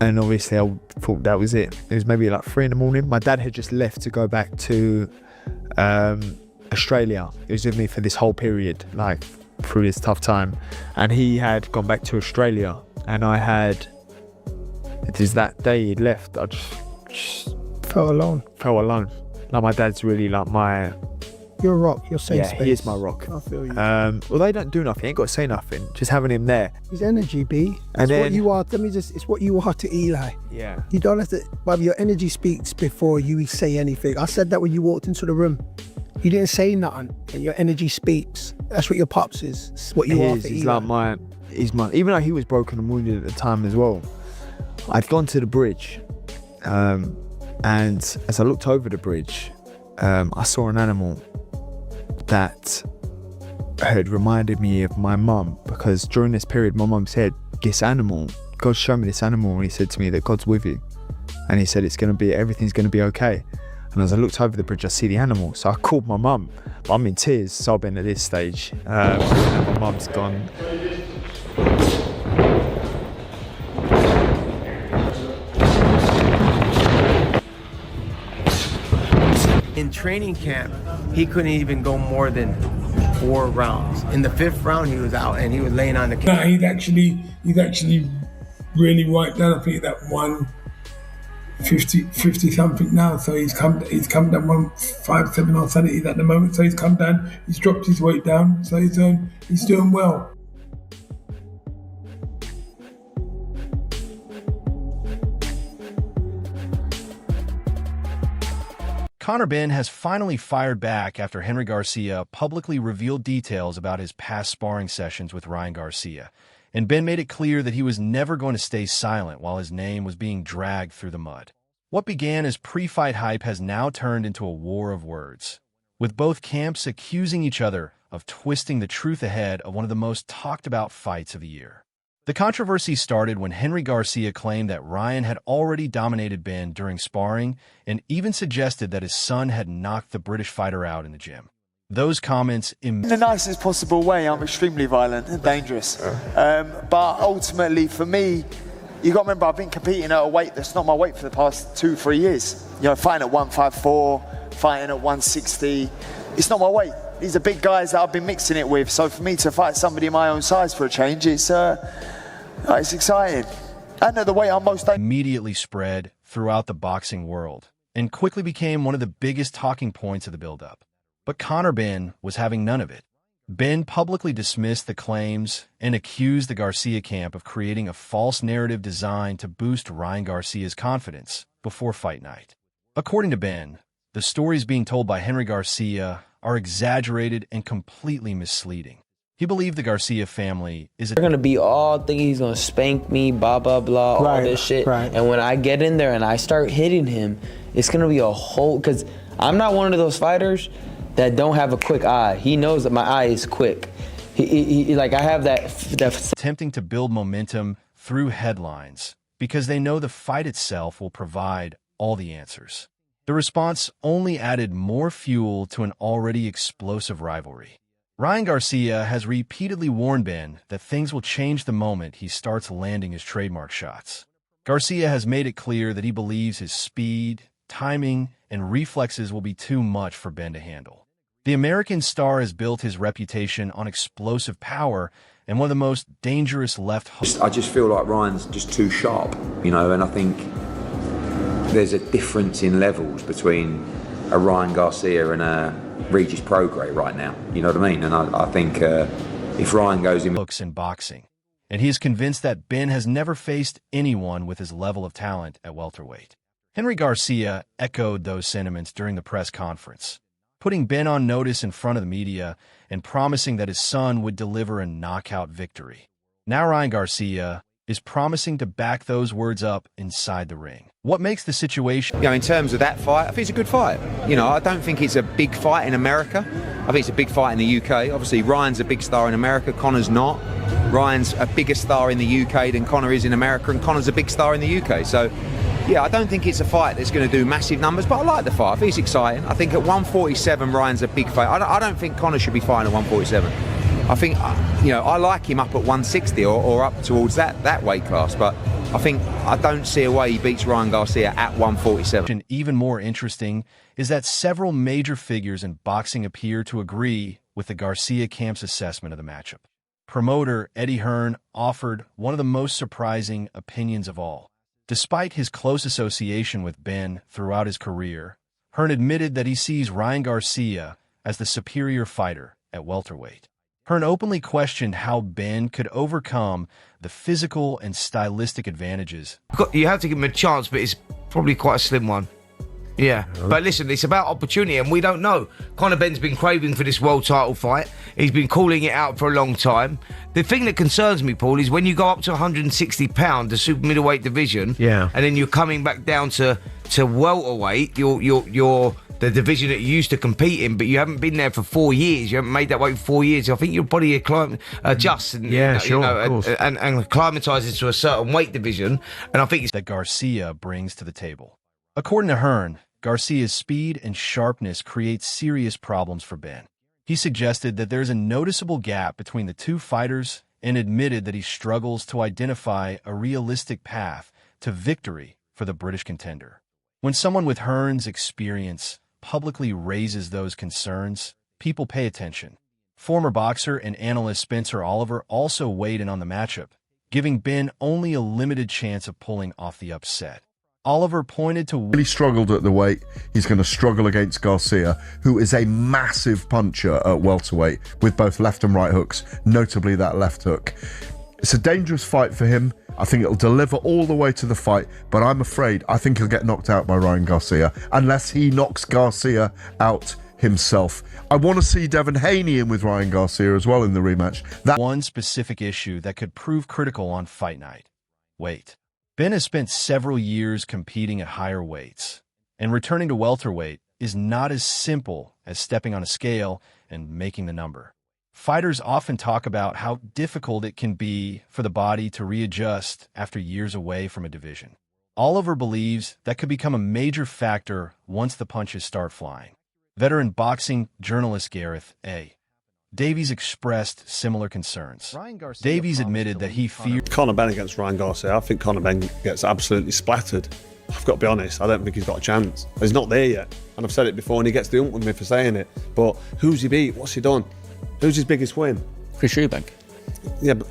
And obviously I thought that was it. It was maybe like 3 in the morning. My dad had just left to go back to Australia. He was with me for this whole period, like through this tough time. And he had gone back to Australia. And I had, it is that day he'd left, I just felt alone. Like my dad's really like my... You're a rock, you're safe space. Yeah, he is my rock. I feel you. Well, they don't do nothing, he ain't got to say nothing. Just having him there. His energy, B. And then, what you are, it's what you are to Eli. Yeah. You don't have to, but your energy speaks before you say anything. I said that when you walked into the room. You didn't say nothing, and your energy speaks. That's what your pops is. It's what you are for He's Eli. like even though he was broken and wounded at the time as well. I'd gone to the bridge, and as I looked over the bridge, I saw an animal that had reminded me of my mum, because during this period my mum said, this animal, God showed me this animal, and he said to me that God's with you, and he said everything's going to be okay. And as I looked over the bridge, I see the animal, so I called my mum, but I'm in tears, sobbing at this stage. My mum's gone. In training camp, he couldn't even go more than 4 rounds. In the 5th round, he was out and he was laying on the No, he'd actually really wiped down. I think that 150 something now. So he's come down 157 or something at the moment. So he's come down. He's dropped his weight down. So he's doing well. Conor Benn has finally fired back after Henry Garcia publicly revealed details about his past sparring sessions with Ryan Garcia. And Benn made it clear that he was never going to stay silent while his name was being dragged through the mud. What began as pre-fight hype has now turned into a war of words, with both camps accusing each other of twisting the truth ahead of one of the most talked about fights of the year. The controversy started when Henry Garcia claimed that Ryan had already dominated Benn during sparring and even suggested that his son had knocked the British fighter out in the gym. Those comments... In the nicest possible way, I'm extremely violent and dangerous. But ultimately, for me, you got to remember, I've been competing at a weight that's not my weight for the past 2-3 years. You know, fighting at 154, fighting at 160. It's not my weight. These are big guys that I've been mixing it with. So for me to fight somebody my own size for a change, it's exciting. And at the weight I'm most... Immediately spread throughout the boxing world and quickly became one of the biggest talking points of the build-up. But Conor Benn was having none of it. Benn publicly dismissed the claims and accused the Garcia camp of creating a false narrative designed to boost Ryan Garcia's confidence before fight night. According to Benn, the stories being told by Henry Garcia are exaggerated and completely misleading. He believed the Garcia family is... They're gonna be all thinking he's gonna spank me, blah, blah, blah, all this shit. Right. And when I get in there and I start hitting him, it's gonna be a whole... Because I'm not one of those fighters that don't have a quick eye. He knows that my eye is quick. He like, I have that... Attempting to build momentum through headlines because they know the fight itself will provide all the answers. The response only added more fuel to an already explosive rivalry. Ryan Garcia has repeatedly warned Benn that things will change the moment he starts landing his trademark shots. Garcia has made it clear that he believes his speed, timing, and reflexes will be too much for Benn to handle. The American star has built his reputation on explosive power and one of the most dangerous left hooks. I just feel like Ryan's just too sharp, you know, and I think there's a difference in levels between a Ryan Garcia and a Regis Prograis right now, you know what I mean? And I think if Ryan goes in... Hooks in boxing, and he is convinced that Benn has never faced anyone with his level of talent at welterweight. Henry Garcia echoed those sentiments during the press conference, putting Benn on notice in front of the media and promising that his son would deliver a knockout victory. Now Ryan Garcia is promising to back those words up inside the ring. What makes the situation... You know, in terms of that fight, I think it's a good fight. You know, I don't think it's a big fight in America. I think it's a big fight in the UK. Obviously, Ryan's a big star in America, Conor's not. Ryan's a bigger star in the UK than Conor is in America, and Conor's a big star in the UK. So, yeah, I don't think it's a fight that's going to do massive numbers, but I like the fight. I think it's exciting. I think at 147, Ryan's a big fight. I don't think Conor should be fighting at 147. I think, I like him up at 160 or up towards that weight class, but I don't see a way he beats Ryan Garcia at 147. Even more interesting is that several major figures in boxing appear to agree with the Garcia camp's assessment of the matchup. Promoter Eddie Hearn offered one of the most surprising opinions of all. Despite his close association with Benn throughout his career, Hearn admitted that he sees Ryan Garcia as the superior fighter at welterweight. Hearn openly questioned how Benn could overcome the physical and stylistic advantages. You have to give him a chance, but it's probably quite a slim one. Yeah, but listen, it's about opportunity, and we don't know. Conor Benn's been craving for this world title fight. He's been calling it out for a long time. The thing that concerns me, Paul, is when you go up to 160 pound, the super middleweight division, and then you're coming back down to welterweight. You're the division that you used to compete in, but you haven't been there for 4 years. You haven't made that weight for 4 years. I think your body adjusts and and acclimatizes to a certain weight division. And I think it's that Garcia brings to the table. According to Hearn, Garcia's speed and sharpness create serious problems for Benn. He suggested that there's a noticeable gap between the two fighters and admitted that he struggles to identify a realistic path to victory for the British contender. When someone with Hearn's experience publicly raises those concerns, people pay attention. Former boxer and analyst Spencer Oliver also weighed in on the matchup, giving Benn only a limited chance of pulling off the upset. Oliver pointed to really struggled at the weight. He's going to struggle against Garcia, who is a massive puncher at welterweight with both left and right hooks, notably that left hook. It's a dangerous fight for him. I think it'll deliver all the way to the fight, but I think he'll get knocked out by Ryan Garcia unless he knocks Garcia out himself. I want to see Devin Haney in with Ryan Garcia as well in the rematch. One specific issue that could prove critical on fight night: weight. Benn has spent several years competing at higher weights, and returning to welterweight is not as simple as stepping on a scale and making the number. Fighters often talk about how difficult it can be for the body to readjust after years away from a division. Oliver believes that could become a major factor once the punches start flying. Veteran boxing journalist Gareth A. Davies expressed similar concerns. Davies admitted that he feared Conor Benn against Ryan Garcia. I think Conor Benn gets absolutely splattered. I've got to be honest, I don't think he's got a chance. He's not there yet. And I've said it before, and he gets the ump with me for saying it. But who's he beat? What's he done? Who's his biggest win? Chris Eubank. Yeah, but...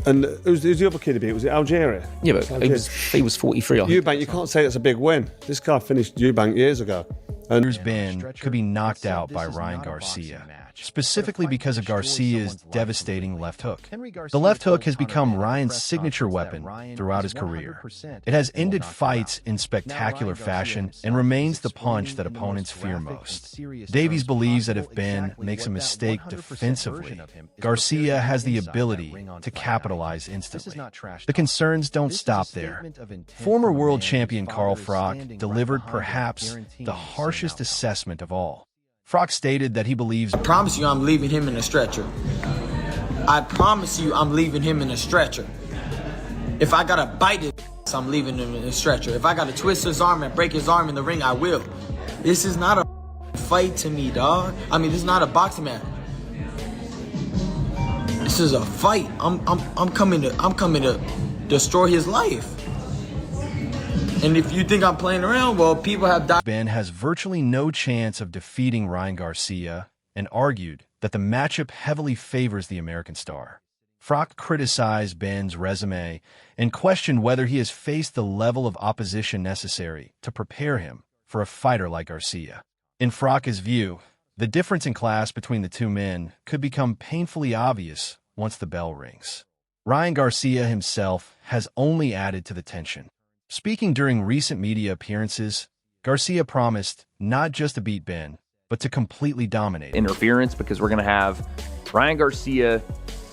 And who's the other kid he beat? Was it Algeria? Yeah, but he was 43. Eubank, you can't say it's a big win. This guy finished Eubank years ago. And Benn could be knocked out by Ryan Garcia, specifically because of Garcia's devastating left hook. The left hook has become Ryan's signature weapon throughout his career. It has ended fights in spectacular fashion and remains the punch that opponents fear most. Davies believes that if Benn makes a mistake defensively, Garcia has the ability to capitalize instantly. The concerns don't stop there. Former world champion Carl Froch delivered perhaps the harshest assessment of all. Froch stated that he believes, I promise you I'm leaving him in a stretcher. I promise you I'm leaving him in a stretcher. If I gotta bite his ass, I'm leaving him in a stretcher. If I gotta twist his arm and break his arm in the ring, I will. This is not a fight to me, dog. I mean, this is not a boxing match. This is a fight. I'm coming to destroy his life. And if you think I'm playing around, well, people have died. Benn has virtually no chance of defeating Ryan Garcia and argued that the matchup heavily favors the American star. Froch criticized Benn's resume and questioned whether he has faced the level of opposition necessary to prepare him for a fighter like Garcia. In Froch's view, the difference in class between the two men could become painfully obvious once the bell rings. Ryan Garcia himself has only added to the tension. Speaking during recent media appearances, Garcia promised not just to beat Benn, but to completely dominate. Interference, because we're going to have Ryan Garcia,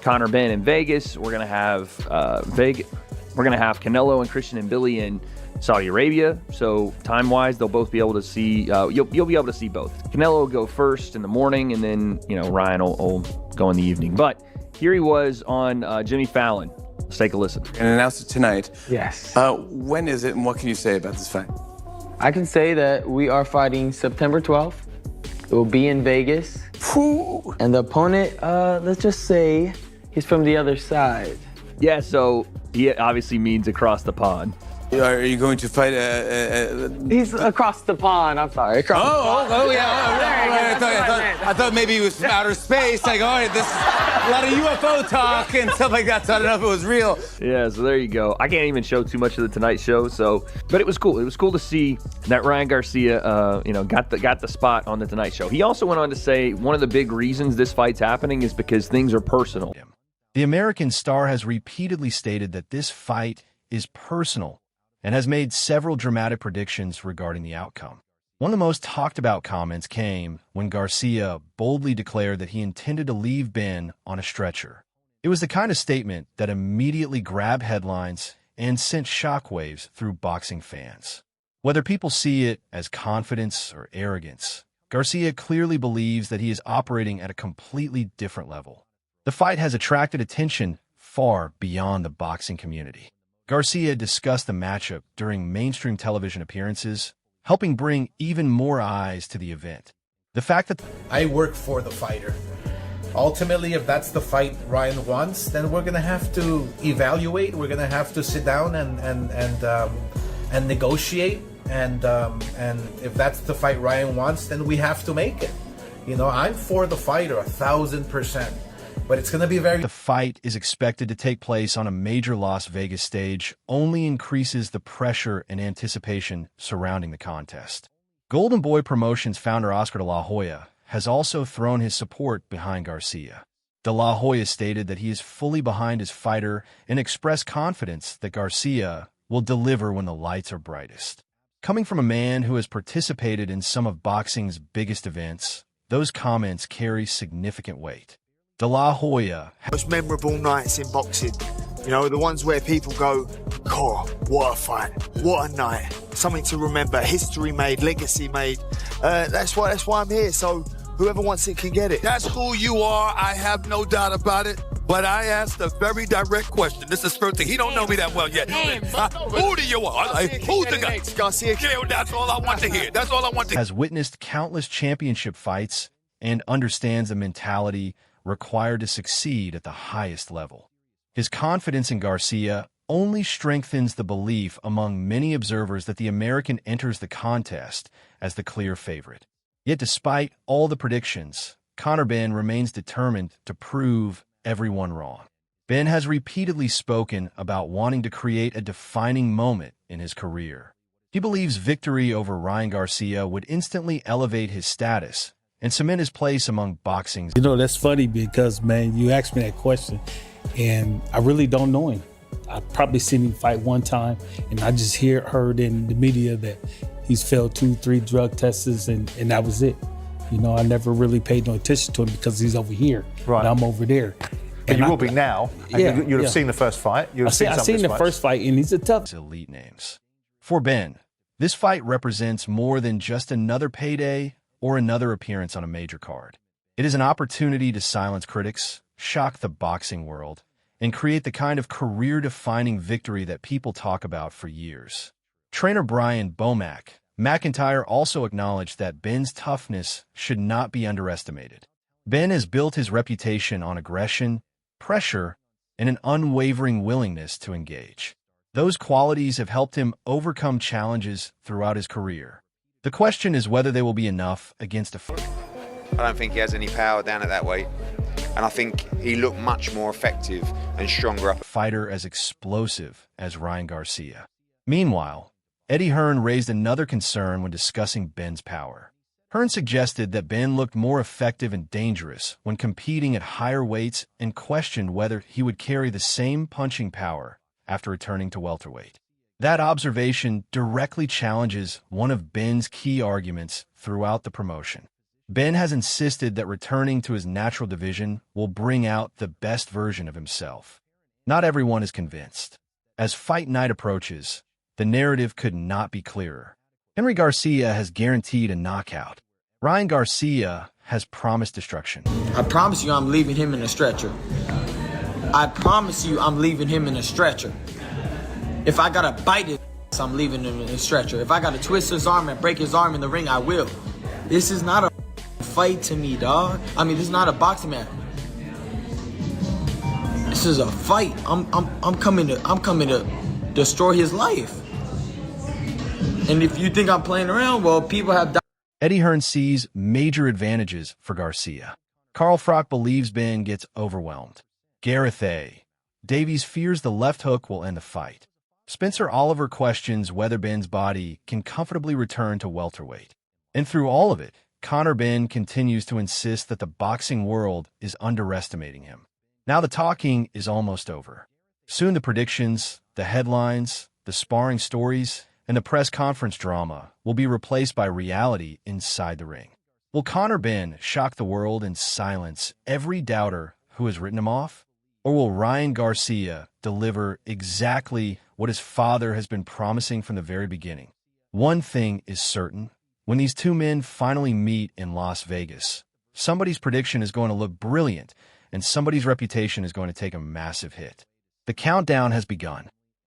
Conor Benn in Vegas. We're going to have Canelo and Christian and Billy in Saudi Arabia. So time-wise, they'll both be able to see. You'll be able to see both. Canelo will go first in the morning, and then Ryan will go in the evening. But here he was on Jimmy Fallon. Let's take a listen. And announce it tonight. Yes. When is it, and what can you say about this fight? I can say that we are fighting September 12th It will be in Vegas. And the opponent, let's just say he's from the other side. Yeah, so he obviously means across the pond. Are you going to fight He's across the pond. I'm sorry. Across the pond. I thought maybe he was from outer space. Like, all right, this is a lot of UFO talk and stuff like that. So I don't know if it was real. Yeah, so there you go. I can't even show too much of the Tonight Show, but it was cool. It was cool to see that Ryan Garcia, got the spot on the Tonight Show. He also went on to say one of the big reasons this fight's happening is because things are personal. The American star has repeatedly stated that this fight is personal and has made several dramatic predictions regarding the outcome. One of the most talked about comments came when Garcia boldly declared that he intended to leave Ben on a stretcher. It was the kind of statement that immediately grabbed headlines and sent shockwaves through boxing fans. Whether people see it as confidence or arrogance, Garcia clearly believes that he is operating at a completely different level. The fight has attracted attention far beyond the boxing community. Garcia discussed the matchup during mainstream television appearances, helping bring even more eyes to the event. The fact that I work for the fighter. Ultimately, if that's the fight Ryan wants, then we're gonna have to evaluate. We're gonna have to sit down and negotiate. And if that's the fight Ryan wants, then we have to make it. You know, I'm for the fighter 1,000%. But it's going to be the fight is expected to take place on a major Las Vegas stage only increases the pressure and anticipation surrounding the contest. Golden Boy Promotions founder Oscar De La Hoya has also thrown his support behind Garcia. De La Hoya stated that he is fully behind his fighter and expressed confidence that Garcia will deliver when the lights are brightest. Coming from a man who has participated in some of boxing's biggest events, those comments carry significant weight. De La Hoya. Most memorable nights in boxing. You know, the ones where people go, "Oh, what a fight, what a night." Something to remember, history made, legacy made. That's why I'm here. So whoever wants it can get it. That's who you are. I have no doubt about it. But I asked a very direct question. This is first thing. He don't know me that well yet. Who do you want? Who's the guy? Garcia. Yeah, that's all I want to hear. That's all I want to hear. Has witnessed countless championship fights and understands the mentality required to succeed at the highest level. His confidence in Garcia only strengthens the belief among many observers that the American enters the contest as the clear favorite. Yet despite all the predictions, Conor Benn remains determined to prove everyone wrong. Ben has repeatedly spoken about wanting to create a defining moment in his career. He believes victory over Ryan Garcia would instantly elevate his status and cement his place among boxing's. You know, that's funny because, man, you asked me that question, and I really don't know him. I've probably seen him fight one time, and I just heard in the media that he's failed 2-3 drug tests, and that was it. You know, I never really paid no attention to him because he's over here, right, and I'm over there. But you will be now. And you'll have seen the first fight. I've seen the first fight, and he's a tough. Elite names. For Ben, this fight represents more than just another payday or another appearance on a major card. It is an opportunity to silence critics, shock the boxing world, and create the kind of career-defining victory that people talk about for years. Trainer Brian Bomack McIntyre also acknowledged that Ben's toughness should not be underestimated. Ben has built his reputation on aggression, pressure, and an unwavering willingness to engage. Those qualities have helped him overcome challenges throughout his career. The question is whether they will be enough against a I don't think he has any power down at that weight. And I think he looked much more effective and stronger up. Fighter as explosive as Ryan Garcia. Meanwhile, Eddie Hearn raised another concern when discussing Ben's power. Hearn suggested that Ben looked more effective and dangerous when competing at higher weights and questioned whether he would carry the same punching power after returning to welterweight. That observation directly challenges one of Ben's key arguments throughout the promotion. Ben has insisted that returning to his natural division will bring out the best version of himself. Not everyone is convinced. As fight night approaches, the narrative could not be clearer. Henry Garcia has guaranteed a knockout. Ryan Garcia has promised destruction. I promise you I'm leaving him in a stretcher. I promise you I'm leaving him in a stretcher. If I gotta bite his ass, I'm leaving him in a stretcher. If I gotta twist his arm and break his arm in the ring, I will. This is not a fight to me, dog. I mean, this is not a boxing match. This is a fight. I'm coming to destroy his life. And if you think I'm playing around, well, people have. Eddie Hearn sees major advantages for Garcia. Carl Froch believes Ben gets overwhelmed. Gareth A. Davies fears the left hook will end the fight. Spencer Oliver questions whether Ben's body can comfortably return to welterweight. And through all of it, Conor Benn continues to insist that the boxing world is underestimating him. Now the talking is almost over. Soon the predictions, the headlines, the sparring stories, and the press conference drama will be replaced by reality inside the ring. Will Conor Benn shock the world and silence every doubter who has written him off? Or will Ryan Garcia deliver exactly what his father has been promising from the very beginning? One thing is certain. When these two men finally meet in Las Vegas, somebody's prediction is going to look brilliant, and somebody's reputation is going to take a massive hit. The countdown has begun.